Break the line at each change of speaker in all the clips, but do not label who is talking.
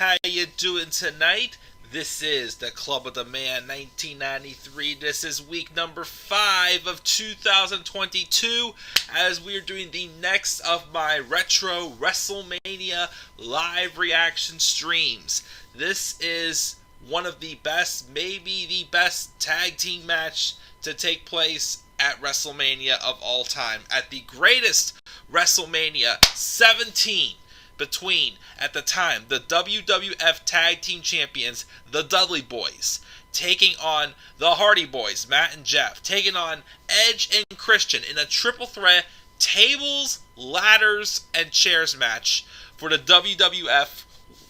how you doing tonight? This is the Club of the Man 1993. This is week number 5 of 2022 as we're doing the next of my retro WrestleMania live reaction streams. This is one of the best, maybe the best tag team match to take place at WrestleMania of all time. At the greatest WrestleMania 17 between, at the time, the WWF Tag Team Champions, the Dudley Boyz, taking on the Hardy Boyz, Matt and Jeff, taking on Edge and Christian in a triple threat tables, ladders, and chairs match for the WWF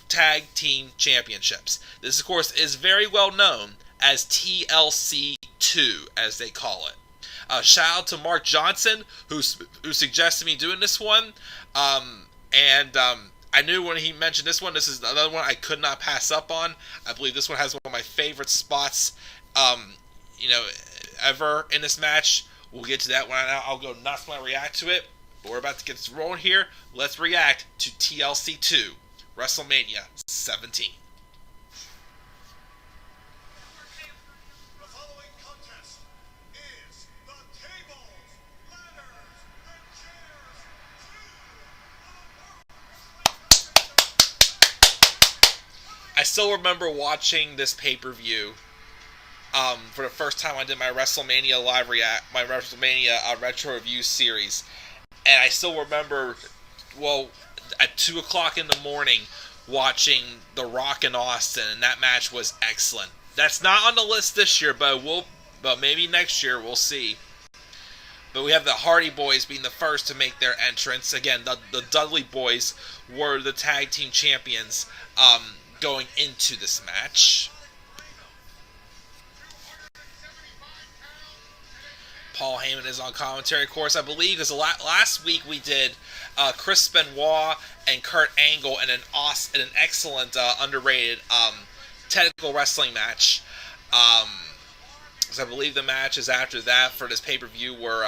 Tag Team Championships. This, of course, is very well known as TLC II, as they call it. Shout out to Mark Johnson, who suggested me doing this one. I knew when he mentioned this one, this is another one I could not pass up on. I believe this one has one of my favorite spots, ever in this match. We'll get to that one now. I'll go nuts when I react to it. But we're about to get this rolling here. Let's react to TLC 2, WrestleMania 17. I still remember watching this pay-per-view for the first time I did my WrestleMania retro review series, and I still remember, at 2 o'clock in the morning, watching The Rock and Austin, and that match was excellent. That's not on the list this year, but maybe next year, we'll see. But we have the Hardy Boyz being the first to make their entrance. Again, the Dudley Boyz were the tag team champions going into this match. Paul Heyman is on commentary, of course, I believe, because last week we did Chris Benoit and Kurt Angle in an excellent, underrated technical wrestling match. So I believe the matches after that for this pay-per-view were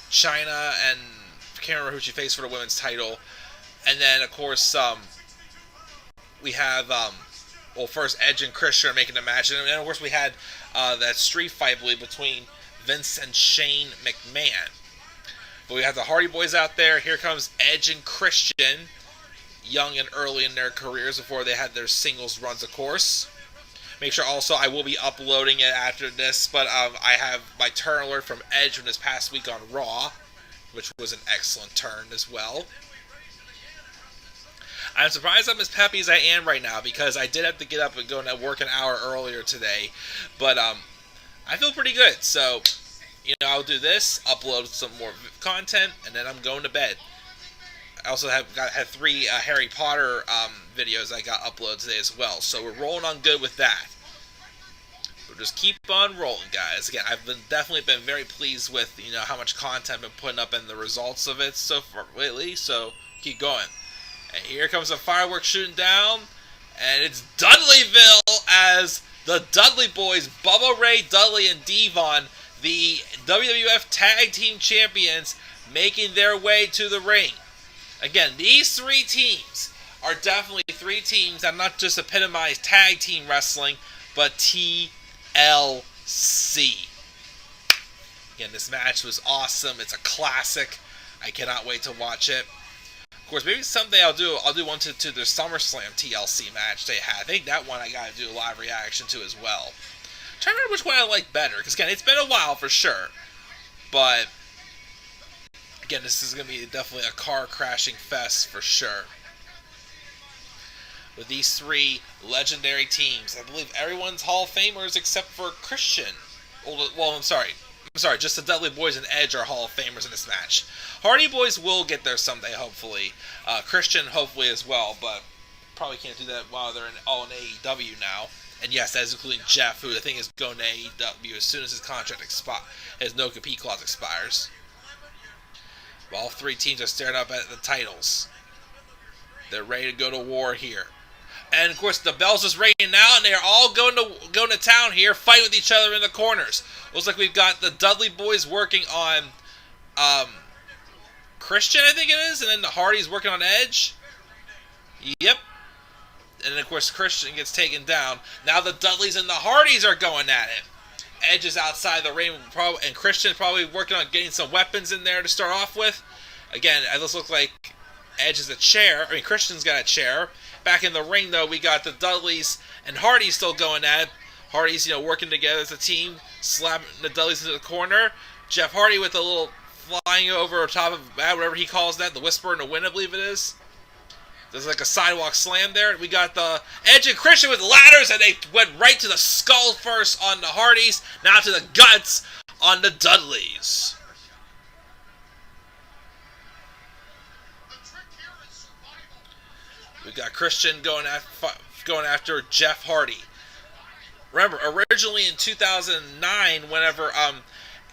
Chyna and I can't remember who she faced for the women's title. And then, of course, we have, first Edge and Christian are making a match. And then, of course, we had that street fight, I believe, between Vince and Shane McMahon. But we have the Hardy Boyz out there. Here comes Edge and Christian, young and early in their careers before they had their singles runs, of course. Make sure also I will be uploading it after this, but I have my turn alert from Edge from this past week on Raw, which was an excellent turn as well. I'm surprised I'm as peppy as I am right now because I did have to get up and go to work an hour earlier today. But I feel pretty good. So, I'll do this, upload some more content, and then I'm going to bed. I also had 3 Harry Potter videos I got uploaded today as well. So we're rolling on good with that. We'll just keep on rolling, guys. Again, I've definitely been very pleased with how much content I've been putting up and the results of it so far lately. So keep going. And here comes the fireworks shooting down, and it's Dudleyville as the Dudley Boyz, Bubba Ray Dudley and Devon, the WWF Tag Team Champions, making their way to the ring. Again, these 3 teams are definitely 3 teams that not just epitomize tag team wrestling, but TLC. Again, this match was awesome. It's a classic. I cannot wait to watch it. Of course, maybe someday I'll do one to the SummerSlam TLC match they had. I think that one I gotta do a live reaction to as well. I'm trying to remember which one I like better, because again, it's been a while for sure. But again, this is gonna be definitely a car crashing fest for sure. With these 3 legendary teams, I believe everyone's Hall of Famers except for Christian. Well, I'm sorry, just the Dudley Boyz and Edge are Hall of Famers in this match. Hardy Boyz will get there someday, hopefully. Christian, hopefully, as well, but probably can't do that while they're all in AEW now. And yes, that is including Jeff, who I think is going to AEW as soon as his contract his no-compete clause expires. All 3 teams are staring up at the titles. They're ready to go to war here. And, of course, the bell's just ringing now, and they're all going to town here, fighting with each other in the corners. Looks like we've got the Dudley Boyz working on Christian, I think it is, and then the Hardys working on Edge. Yep. And then, of course, Christian gets taken down. Now the Dudleys and the Hardys are going at it. Edge is outside the ring, and Christian's probably working on getting some weapons in there to start off with. Again, it looks like Edge is a chair. I mean, Christian's got a chair. Back in the ring, though, we got the Dudleys and Hardys still going at it. Hardys, working together as a team, slapping the Dudleys into the corner. Jeff Hardy with a little flying over top of whatever he calls that, the Whisper in the Wind, I believe it is. There's like a sidewalk slam there. We got the Edge and Christian with ladders, and they went right to the skull first on the Hardys, now to the guts on the Dudleys. We got Christian going after Jeff Hardy. Remember, originally in 2009, whenever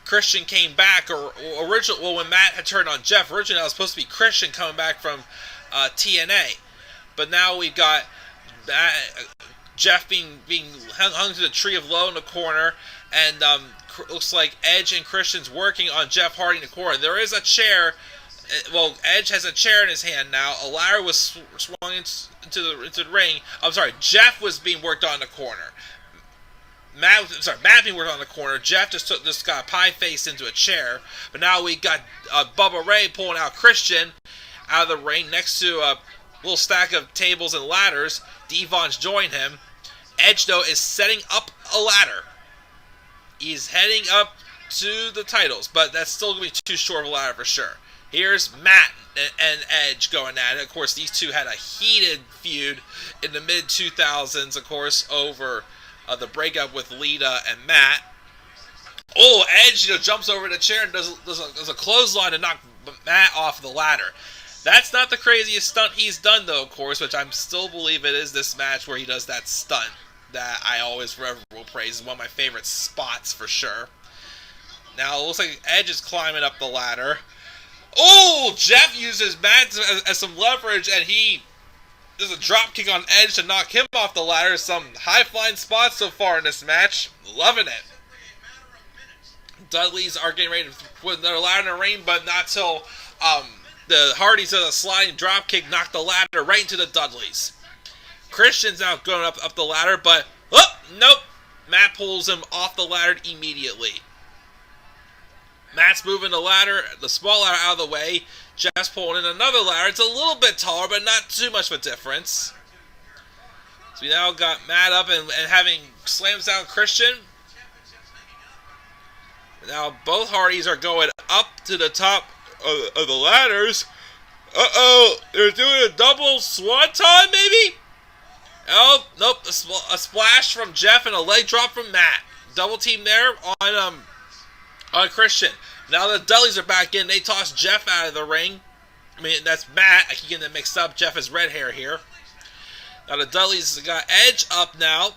Christian came back, when Matt had turned on Jeff, originally that was supposed to be Christian coming back from TNA, but now we've got Jeff being hung to the tree of low in the corner, and looks like Edge and Christian's working on Jeff Hardy in the corner. There is a chair. Well, Edge has a chair in his hand now. A ladder was swung into the ring. I'm sorry, Jeff was being worked on in the corner. Matt being worked on in the corner. Jeff just got pie faced into a chair. But now we got Bubba Ray pulling out Christian out of the ring next to a little stack of tables and ladders. Devon's joined him. Edge, though, is setting up a ladder. He's heading up to the titles, but that's still going to be too short of a ladder for sure. Here's Matt and Edge going at it. Of course, these two had a heated feud in the mid-2000s, of course, over the breakup with Lita and Matt. Oh, Edge jumps over the chair and does a clothesline to knock Matt off the ladder. That's not the craziest stunt he's done, though, of course, which I still believe it is this match where he does that stunt that I always forever will praise. It's one of my favorite spots for sure. Now, it looks like Edge is climbing up the ladder. Oh, Jeff uses Matt as some leverage, and he does a drop kick on Edge to knock him off the ladder. Some high-flying spots so far in this match. Loving it. Dudleys are getting ready to put their ladder in the ring, but not till the Hardys does a sliding drop kick, knock the ladder right into the Dudleys. Christian's now going up the ladder, but nope. Matt pulls him off the ladder immediately. Matt's moving the small ladder out of the way. Jeff's pulling in another ladder. It's a little bit taller, but not too much of a difference. So we now got Matt up and having slams down Christian. Now both Hardys are going up to the top of the ladders. Uh-oh, they're doing a double swanton, maybe? Oh, nope, a splash from Jeff and a leg drop from Matt. Double team there on Christian. Now the Dudleys are back in. They toss Jeff out of the ring. I mean, that's Matt. I keep getting them mixed up. Jeff has red hair here. Now the Dudleys got Edge up now.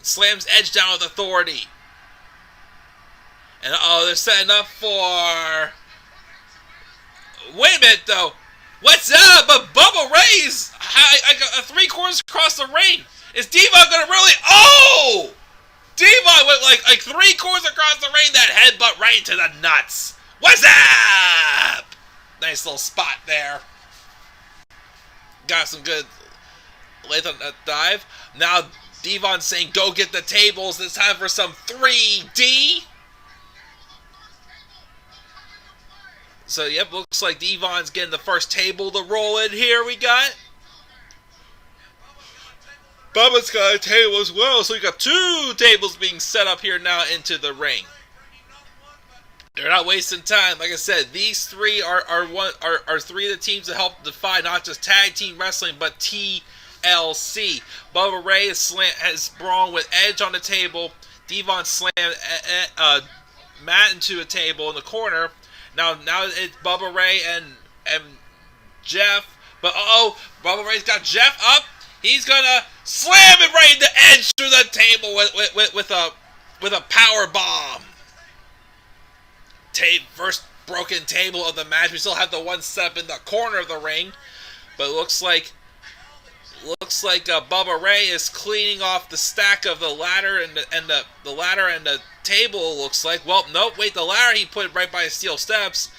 Slams Edge down with authority. And they're setting up for... Wait a minute, though. What's up? But Bubba Ray's I got 3/4 across the ring. Is Devon gonna really... Oh! Devon went like 3/4 across the ring, that headbutt right into the nuts. What's up? Nice little spot there. Got some good length on that dive. Now Devon's saying, go get the tables. It's time for some 3D. So, yep, looks like Devon's getting the first table to roll in here. We got Bubba's got a table as well, so we got 2 tables being set up here now into the ring. They're not wasting time. Like I said, these 3 are 3 of the teams that help defy not just tag team wrestling, but TLC. Bubba Ray has brawn with Edge on the table. Devon slammed Matt into a table in the corner. Now it's Bubba Ray and Jeff. But Bubba Ray's got Jeff up. He's gonna slam it right into Edge through the table with a power bomb. First broken table of the match. We still have the one set up in the corner of the ring, but it looks like Bubba Ray is cleaning off the stack of the ladder and the ladder and the table. Looks like, well, nope, wait, the ladder he put right by the steel steps.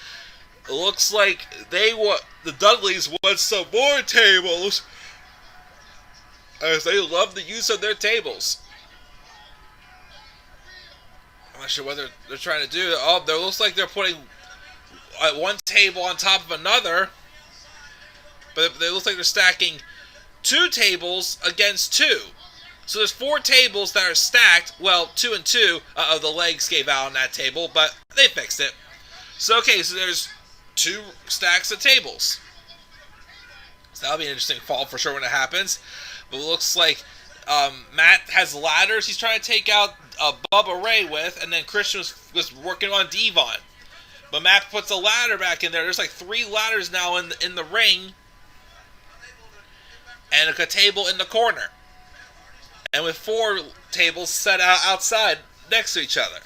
It looks like the Dudleys want some more tables. as they love the use of their tables. I'm not sure what they're trying to do. Oh, it looks like they're putting one table on top of another, but it looks like they're stacking 2 tables against 2. So there's 4 tables that are stacked. Well, 2 and 2. The legs gave out on that table, but they fixed it. So okay, so there's 2 stacks of tables. So that'll be an interesting fall for sure when it happens. But it looks like Matt has ladders he's trying to take out Bubba Ray with, and then Christian was working on Devon. But Matt puts a ladder back in there. There's like 3 ladders now in the ring, and a table in the corner, and with 4 tables set out outside next to each other.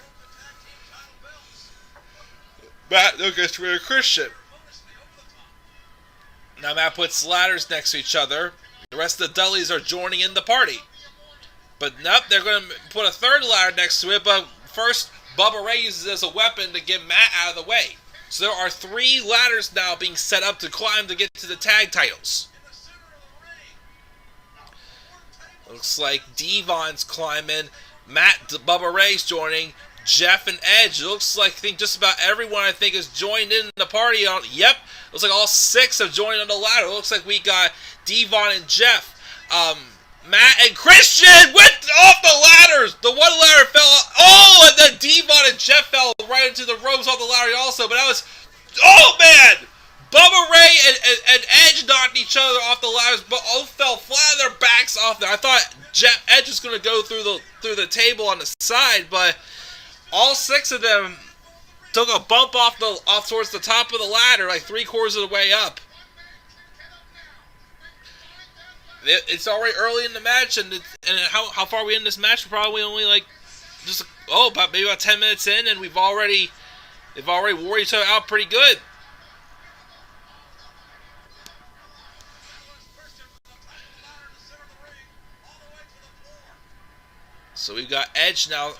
Matt gets rid of Christian. Now Matt puts ladders next to each other. The rest of the Dudleys are joining in the party. But nope, they're going to put a 3rd ladder next to it, but first Bubba Ray uses it as a weapon to get Matt out of the way. So there are 3 ladders now being set up to climb to get to the tag titles. Looks like Devon's climbing, Bubba Ray's joining, Jeff and Edge. It looks like just about everyone is joined in the party. Yep, looks like all 6 have joined on the ladder. It looks like we got Devon and Jeff. Matt and Christian went off the ladders. The one ladder fell off. Oh, and then Devon and Jeff fell right into the ropes off the ladder also. But that was, oh man, Bubba Ray and Edge knocked each other off the ladders, but both fell flat on their backs off there. I thought Edge was going to go through the table on the side, but all 6 of them took a bump off towards the top of the ladder, like 3/4 of the way up. It's already early in the match, and how far are we in this match? We're probably only like maybe about 10 minutes in, and they've already wore each other out pretty good. So we've got Edge now.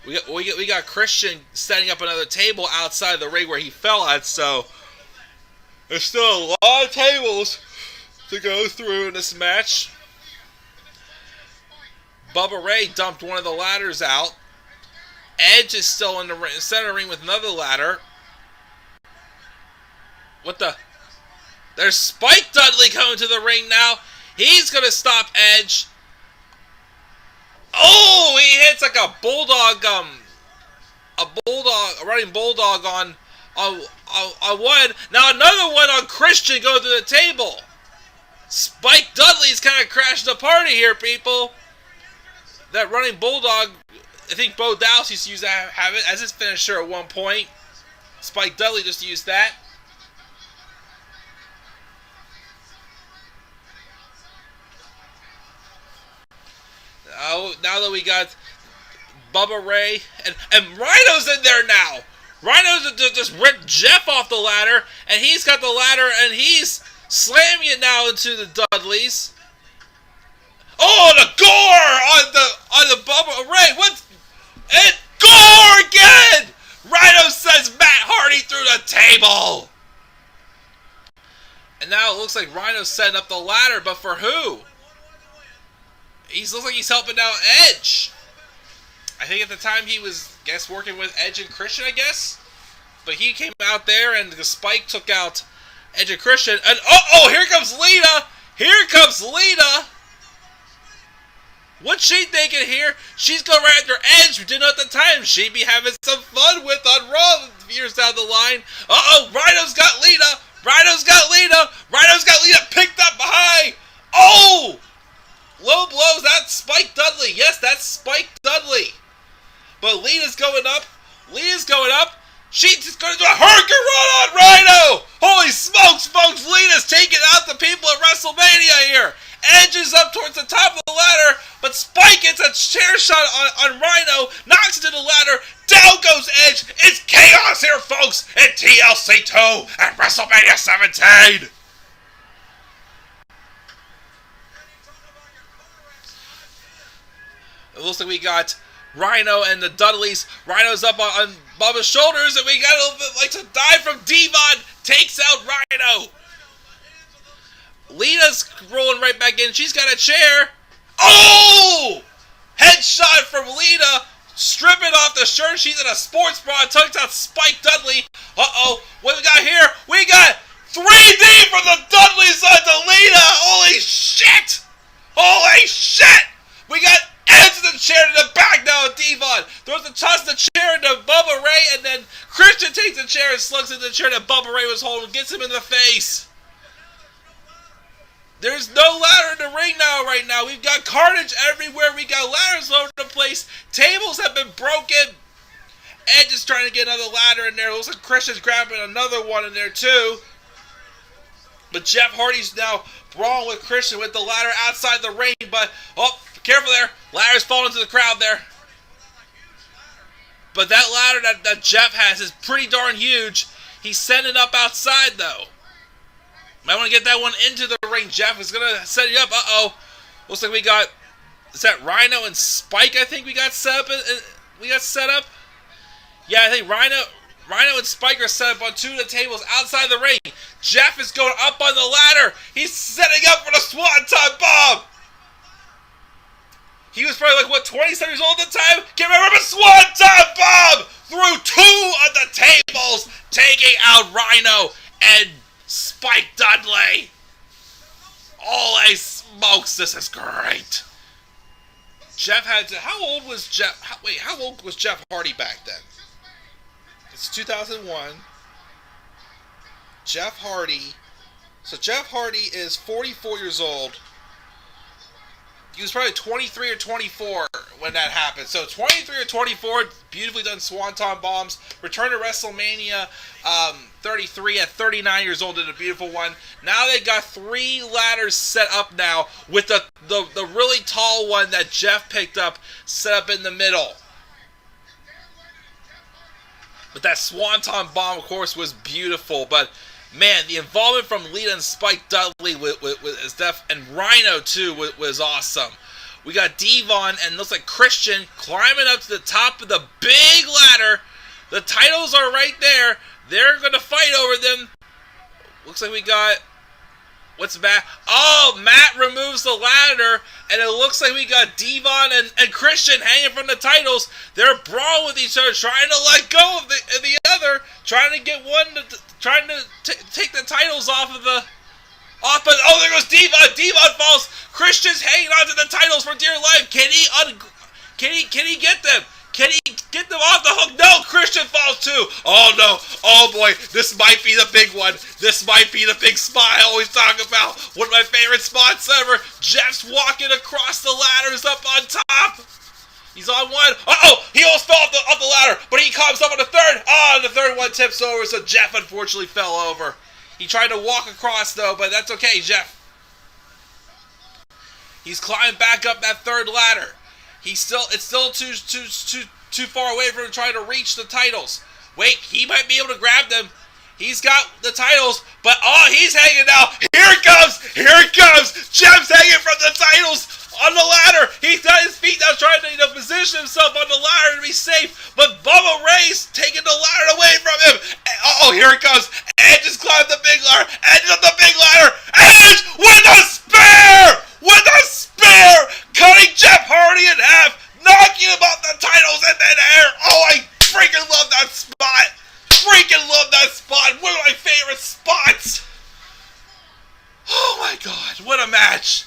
We got Christian setting up another table outside the ring where he fell at. So there's still a lot of tables to go through in this match. Bubba Ray dumped one of the ladders out. Edge is still in the center ring with another ladder. What the? There's Spike Dudley coming to the ring now. He's going to stop Edge. Oh, he hits like a bulldog, a running bulldog on one. Now another one on Christian going to the table. Spike Dudley's kind of crashed the party here, people. That running bulldog, I think Bo Dallas used to use that, have it as his finisher at one point. Spike Dudley just used that. Now that we got Bubba Ray and Rhino's in there now. Rhino's just ripped Jeff off the ladder, and he's got the ladder, and he's slamming it now into the Dudleys. Oh, the gore on the Bubba Ray. What? And gore again. Rhino sends Matt Hardy through the table. And now it looks like Rhino's setting up the ladder, but for who? He looks like he's helping out Edge. I think at the time he was, working with Edge and Christian, I guess. But he came out there and the Spike took out Edge and Christian. And here comes Lita. Here comes Lita. What's she thinking here? She's going right after Edge. We didn't know at the time she'd be having some fun with on Raw years down the line. Rhino's got Lita. Rhino's got Lita. Rhino's got Lita picked up behind. Oh! Low blows, that's Spike Dudley. Yes, that's Spike Dudley. But Lita's going up. Lita's going up. She's just going to do a hurricane run on Rhino. Holy smokes, folks. Lita's taking out the people at WrestleMania here. Edge is up towards the top of the ladder, but Spike gets a chair shot on Rhino, knocks into the ladder. Down goes Edge. It's chaos here, folks, at TLC II at WrestleMania 17. It looks like we got Rhino and the Dudleys. Rhino's up on Bubba's shoulders, and we got a little bit like to dive from Devon. Takes out Rhino. Lita's rolling right back in. She's got a chair. Oh! Headshot from Lita. Stripping off the shirt. She's in a sports bra. Tugs out Spike Dudley. Uh-oh. What we got here? We got 3D from the Dudley side to Lita. Holy shit! Holy shit! We got Edge to the chair to the back now of Devon. Throws the toss the chair into Bubba Ray, and then Christian takes the chair and slugs into the chair that Bubba Ray was holding. Gets him in the face. There's no ladder in the ring now right now. We've got carnage everywhere. We got ladders all over the place. Tables have been broken. Edge is trying to get another ladder in there. It looks like Christian's grabbing another one in there too. But Jeff Hardy's now brawling with Christian with the ladder outside the ring. But, oh, careful there. Ladder's falling to the crowd there. But that ladder that Jeff has is pretty darn huge. He's sending it up outside though. Might want to get that one into the ring. Jeff is going to set it up. Uh-oh. Looks like we got, is that Rhino and Spike I think we got set up? Yeah, I think Rhino and Spike are set up on two of the tables outside the ring. Jeff is going up on the ladder. He's setting up for the Swanton Bomb. He was probably like, what, 27 years old at the time? Can't remember, but Swanton Bomb through two of the tables, taking out Rhino and Spike Dudley. Holy smokes, this is great. Jeff had to, how old was Jeff Hardy back then? It's 2001. Jeff Hardy. So Jeff Hardy is 44 years old. He was probably 23 or 24 when that happened. So 23 or 24, beautifully done Swanton Bombs. Return to WrestleMania 33 at 39 years old, did a beautiful one. Now they got three ladders set up now with the really tall one that Jeff picked up set up in the middle. But that Swanton Bomb, of course, was beautiful. But man, the involvement from Lita and Spike Dudley with Steph and Rhino too was awesome. We got Devon and looks like Christian climbing up to the top of the big ladder. The titles are right there. They're going to fight over them. Looks like we got, what's Matt? Oh, Matt removes the ladder, and it looks like we got Devon and Christian hanging from the titles. They're brawling with each other, trying to let go of the other, trying to get one to take the titles off of the. But oh, there goes Devon. Devon falls. Christian's hanging onto the titles for dear life. Can he get them? Can he get them off the hook? No, Christian falls too. Oh no. Oh boy, this might be the big one. This might be the big spot I always talk about. One of my favorite spots ever. Jeff's walking across the ladders up on top. He's on one. Uh-oh, he almost fell off the ladder, but he comes up on the third. Oh, and the third one tips over, so Jeff unfortunately fell over. He tried to walk across though, but that's okay, Jeff. He's climbing back up that third ladder. It's still too far away from him trying to reach the titles. Wait, he might be able to grab them. He's got the titles, but oh, he's hanging now. Here it comes. Jeff's hanging from the titles on the ladder. He's got his feet now trying to position himself on the ladder to be safe, but Bubba Ray's taking the ladder away from him. Oh, here it comes. Edge just climbed the big ladder. Edge up the big ladder. Edge with a spear! Cutting Jeff Hardy in half, knocking him off the titles in midair. Oh, I freaking love that spot. One of my favorite spots. Oh my God, what a match.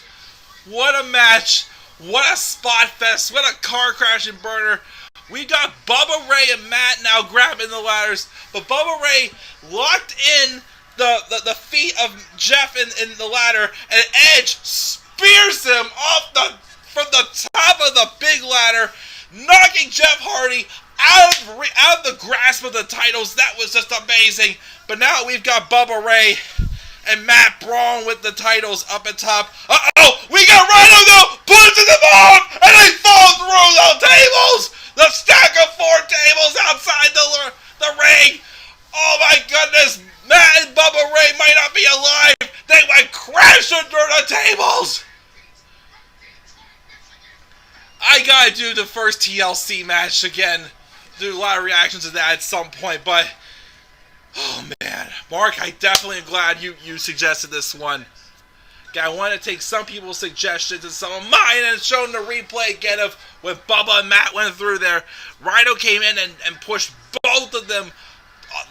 What a spot fest. What a car crashing burner. We got Bubba Ray and Matt now grabbing the ladders, but Bubba Ray locked in the feet of Jeff in the ladder, and Edge spears him from the top of the big ladder, knocking Jeff Hardy out of the grasp of the titles. That was just amazing. But now we've got Bubba Ray and Matt brawling with the titles up at top. Uh-oh! We got Rhino though! Punches him off! And they fall through the tables! The stack of 4 tables outside the ring! Oh my goodness! Matt and Bubba Ray might not be alive! They went crashing through the tables! I gotta do the first TLC match again. Do a lot of reactions to that at some point, but oh man, Mark, I definitely am glad you suggested this one. I want to take some people's suggestions and some of mine and show them the replay again of when Bubba and Matt went through there. Rhino came in and pushed both of them,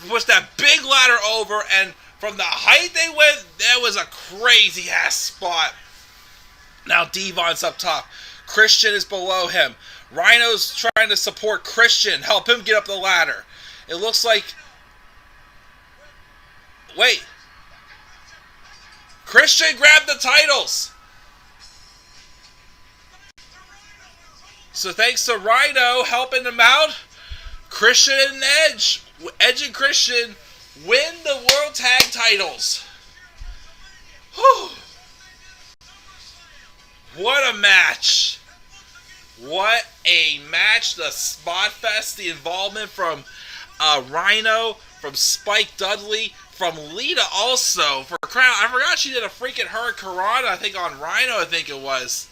pushed that big ladder over, and from the height they went, that was a crazy-ass spot. Now Devon's up top. Christian is below him. Rhino's trying to support Christian, help him get up the ladder. It looks like... Wait. Christian grabbed the titles. So thanks to Rhino helping him out, Christian and Edge and Christian win the World Tag Titles. Whew. What a match. What a match. The Spot Fest, the involvement from Rhino, from Spike Dudley, from Lita also for Crown. I forgot she did a freaking Hurricanrana, I think on Rhino, I think it was.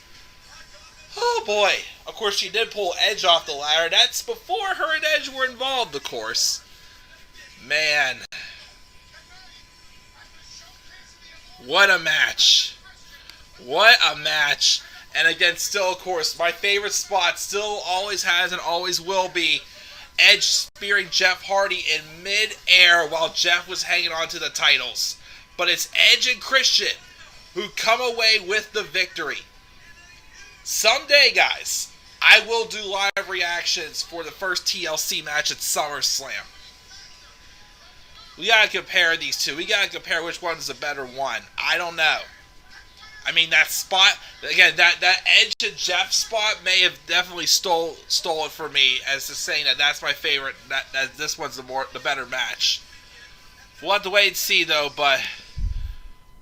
Oh boy. Of course she did pull Edge off the ladder. That's before her and Edge were involved, of course. Man. What a match. What a match. And again, still, of course, my favorite spot still always has and always will be Edge spearing Jeff Hardy in mid-air while Jeff was hanging on to the titles. But it's Edge and Christian who come away with the victory. Someday, guys, I will do live reactions for the first TLC match at SummerSlam. We gotta compare these two. We gotta compare which one's the better one. I don't know. I mean, that spot, again, that Edge and Jeff spot may have definitely stole it for me as to saying that's my favorite, that this one's the better match. We'll have to wait and see, though, but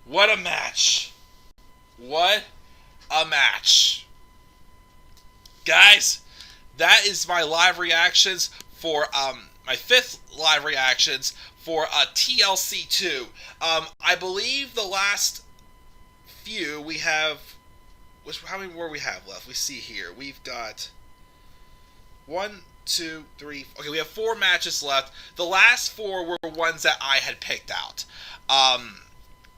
what a match. What a match. Guys, that is my live reactions for, my 5th live reactions for TLC 2. I believe the last few we have, how many more we have left? We see here, we've got 1, 2, 3, okay, we have 4 matches left. The last 4 were ones that I had picked out.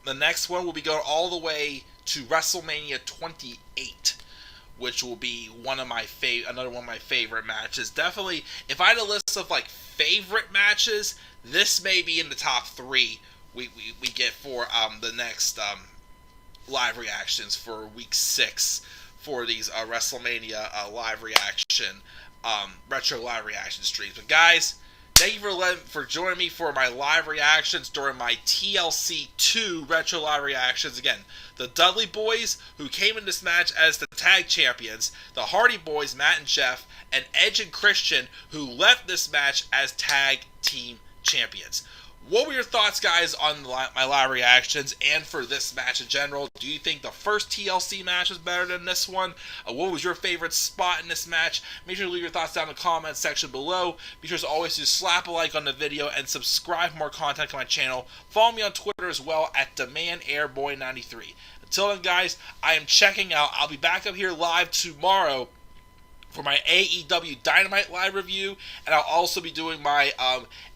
The next one will be going all the way to WrestleMania 28, which will be another one of my favorite matches. Definitely, if I had a list of like favorite matches, this may be in the top 3 we get for the next live reactions for week 6 for these WrestleMania live reaction, retro live reaction streams. But guys, thank you for joining me for my live reactions during my TLC 2 retro live reactions. Again, the Dudley Boyz, who came in this match as the tag champions, the Hardy Boyz, Matt and Jeff, and Edge and Christian, who left this match as tag team champions. What were your thoughts, guys, on my live reactions and for this match in general? Do you think the first TLC match was better than this one? What was your favorite spot in this match? Make sure to leave your thoughts down in the comments section below. Be sure as always to slap a like on the video and subscribe for more content on my channel. Follow me on Twitter as well at DemandAirBoy93. Until then, guys, I am checking out. I'll be back up here live tomorrow for my AEW Dynamite live review, and I'll also be doing my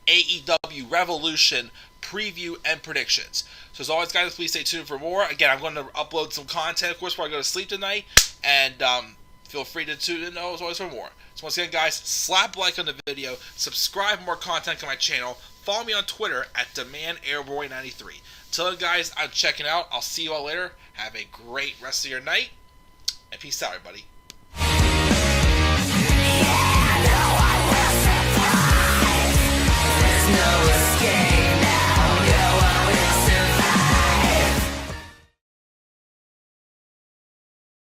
AEW Revolution preview and predictions. So as always, guys, please stay tuned for more. Again, I'm going to upload some content, of course, before I go to sleep tonight, and feel free to tune in as always for more. So once again, guys, slap a like on the video, subscribe for more content on my channel, follow me on Twitter at DemandAirBoy93. Until then, guys, I'm checking out. I'll see you all later. Have a great rest of your night, and peace out, everybody.